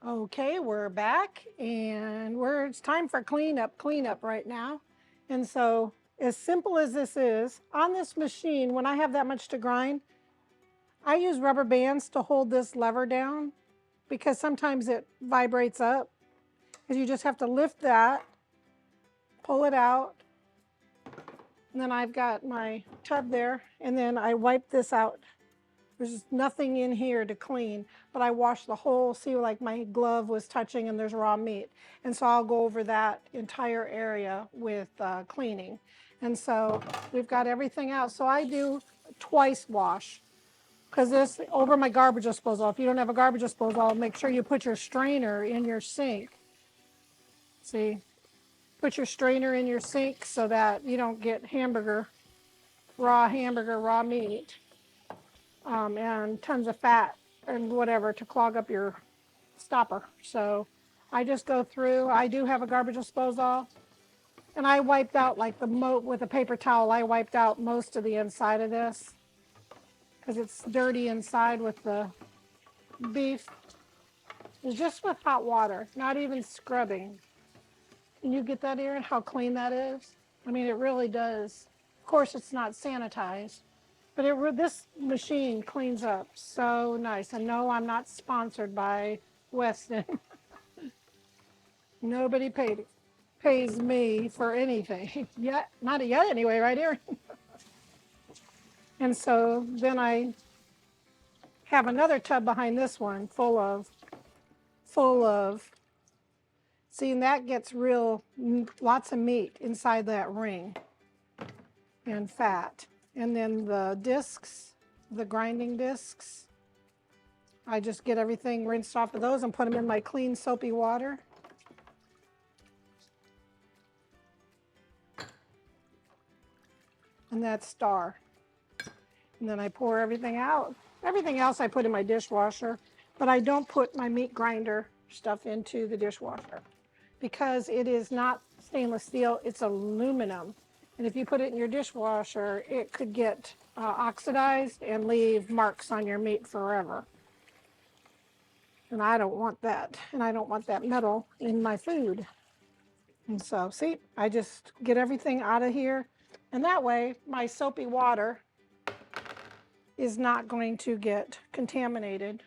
Okay, we're back and it's time for cleanup right now. And so, as simple as this is, on this machine, when I have that much to grind, I use rubber bands to hold this lever down because sometimes it vibrates up. Because you just have to lift that, pull it out, and then I've got my tub there, and then I wipe this out. There's nothing in here to clean, but I wash the whole, see like my glove was touching and there's raw meat. And so I'll go over that entire area with cleaning. And so we've got everything out. So I do twice wash because this over my garbage disposal. If you don't have a garbage disposal, make sure you put your strainer in your sink. See, put your strainer in your sink so that you don't get raw meat. And tons of fat and whatever to clog up your stopper. So I just go through. I do have a garbage disposal, and I wiped out like with a paper towel. I wiped out most of the inside of this because it's dirty inside with the beef. It's just with hot water, not even scrubbing. Can you get that, Erin? How clean that is? I mean, it really does. Of course, it's not sanitized. But this machine cleans up so nice. And no, I'm not sponsored by Weston. Nobody pays me for anything yet, not yet anyway, right here. And so then I have another tub behind this one full of. See, and that gets lots of meat inside that ring and fat. And then the discs, the grinding discs. I just get everything rinsed off of those and put them in my clean soapy water. And that's Star. And then I pour everything out. Everything else I put in my dishwasher, but I don't put my meat grinder stuff into the dishwasher because it is not stainless steel, it's aluminum. And if you put it in your dishwasher, it could get oxidized and leave marks on your meat forever. And I don't want that. And I don't want that metal in my food. And so, see, I just get everything out of here. And that way, my soapy water is not going to get contaminated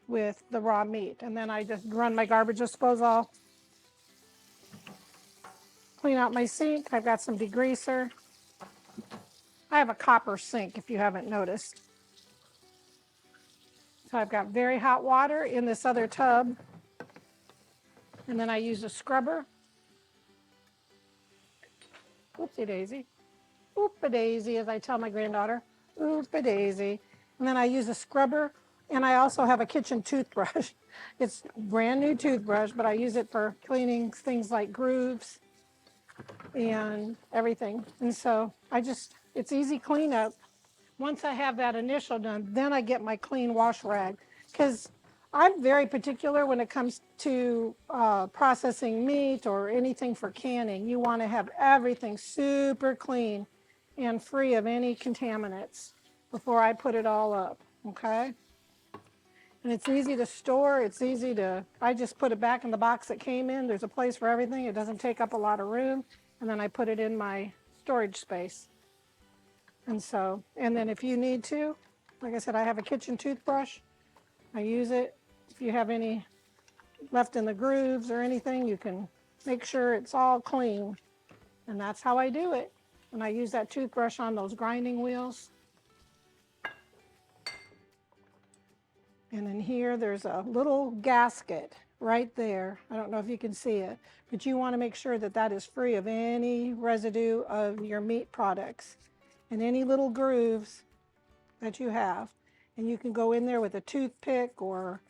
with the raw meat. And then I just run my garbage disposal, clean out my sink. I've got some degreaser. I have a copper sink, if you haven't noticed. So I've got very hot water in this other tub. And then I use a scrubber. Oopsie daisy. Oop-a-daisy, as I tell my granddaughter. Oop-a-daisy. And then I use a scrubber, and I also have a kitchen toothbrush. It's a brand new toothbrush, but I use it for cleaning things like grooves and everything. And so it's easy cleanup. Once I have that initial done, then I get my clean wash rag. Because I'm very particular when it comes to processing meat or anything for canning. You want to have everything super clean and free of any contaminants before I put it all up, okay? And it's easy to store. I just put it back in the box it came in. There's a place for everything. It doesn't take up a lot of room. And then I put it in my storage space. And then if you need to, like I said, I have a kitchen toothbrush. I use it. If you have any left in the grooves or anything, you can make sure it's all clean. And that's how I do it. And I use that toothbrush on those grinding wheels. And in here, there's a little gasket right there. I don't know if you can see it, but you want to make sure that that is free of any residue of your meat products and any little grooves that you have. And you can go in there with a toothpick or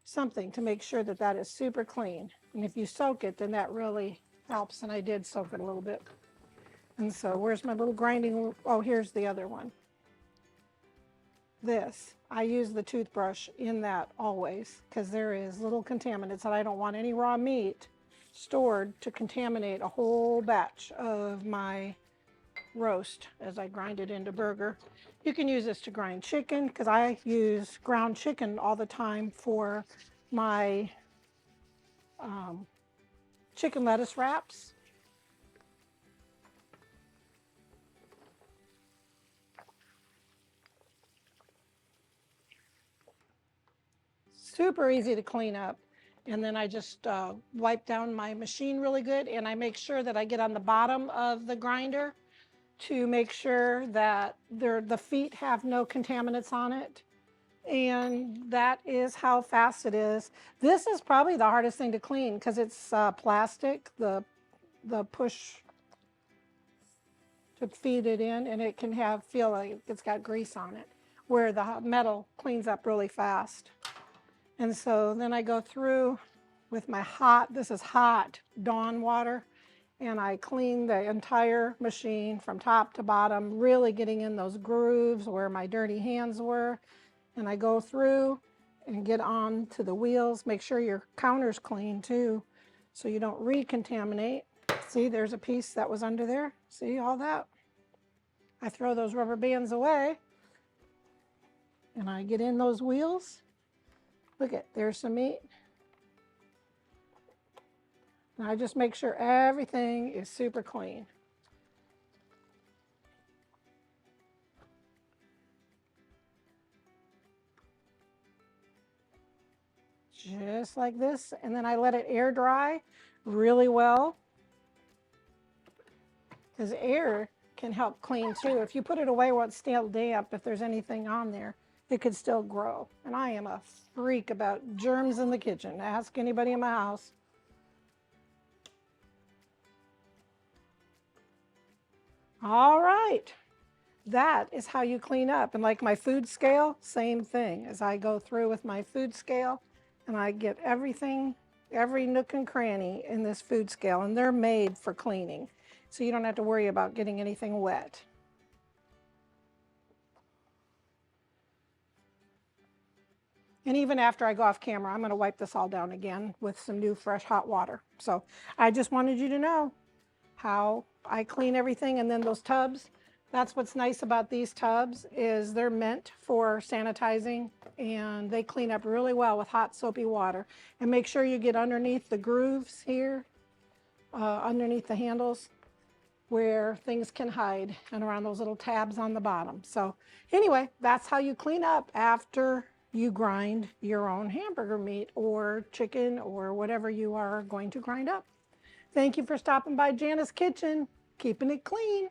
something to make sure that that is super clean. And if you soak it, then that really helps. And I did soak it a little bit. And so where's my little grinding? Oh, here's the other one. I use the toothbrush in that always because there is little contaminants and I don't want any raw meat stored to contaminate a whole batch of my roast as I grind it into burger. You can use this to grind chicken because I use ground chicken all the time for my chicken lettuce wraps. Super easy to clean up. And then I just wipe down my machine really good, and I make sure that I get on the bottom of the grinder to make sure that the feet have no contaminants on it. And that is how fast it is. This is probably the hardest thing to clean because it's plastic, the push to feed it in, and it can feel like it's got grease on it, where the metal cleans up really fast. And so then I go through with my this is hot Dawn water, and I clean the entire machine from top to bottom, really getting in those grooves where my dirty hands were. And I go through and get on to the wheels. Make sure your counter's clean too, so you don't recontaminate. See, there's a piece that was under there. See all that? I throw those rubber bands away, and I get in those wheels. Look there's some meat. And I just make sure everything is super clean. Just like this, and then I let it air dry really well, because air can help clean too. If you put it away while it's still damp, if there's anything on there, it could still grow. And I am a freak about germs in the kitchen. Ask anybody in my house. All right, that is how you clean up. And like my food scale, same thing. As I go through with my food scale, and I get everything, every nook and cranny in this food scale, and they're made for cleaning, so you don't have to worry about getting anything wet. And even after I go off camera, I'm going to wipe this all down again with some new fresh hot water. So I just wanted you to know how I clean everything. And then those tubs, that's what's nice about these tubs, is they're meant for sanitizing, and they clean up really well with hot soapy water. And make sure you get underneath the grooves here, underneath the handles, where things can hide, and around those little tabs on the bottom. So anyway, that's how you clean up after you grind your own hamburger meat or chicken or whatever you are going to grind up. Thank you for stopping by Jana's Kitchen, keeping it clean.